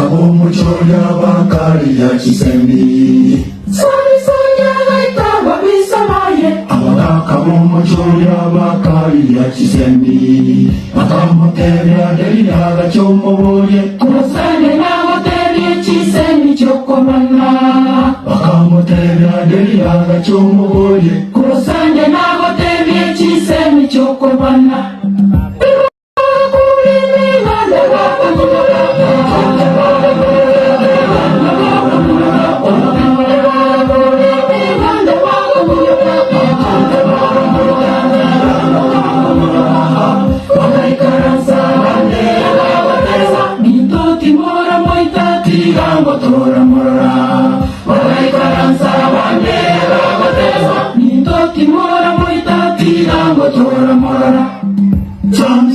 Kabomuchoya bakali ya chisendi Sonya gaita wabisamaye Abada kabomuchoya bakali ya chisendi Matamoteria derina gachomoboye Kurasane na hoteria chisendi chokomana Matamoteria derina gachomoboye Kurasane na hoteria chisendi chokomana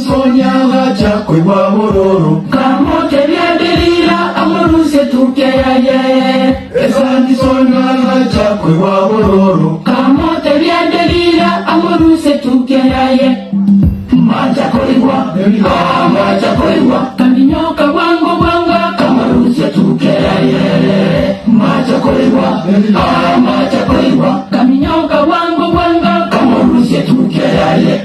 Sonya chakwe wa mororo kamote vyandelira amoruse tukeyaye Esandi sonya chakwe wa mororo kamote vyandelira amoruse tukeyaye Macha koigwa Kaminyoka wanga kamaruse tukeyaye Macha koigwa Kaminyoka wanga kamaruse tukeyaye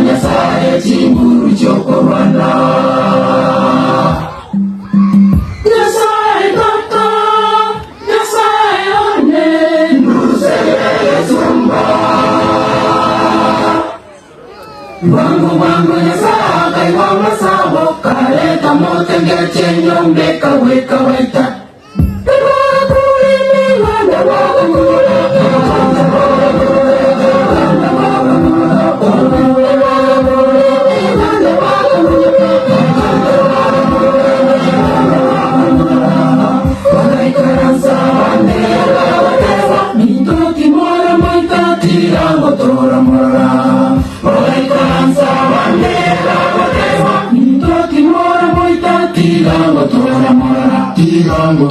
Nyasaye chinguru chokorwana Nyasaye tata Nyasaye one Nusele sumba Wangu Nyasaye wa masabo Kaleta mote ngeche nyombe kaweka weta Tirango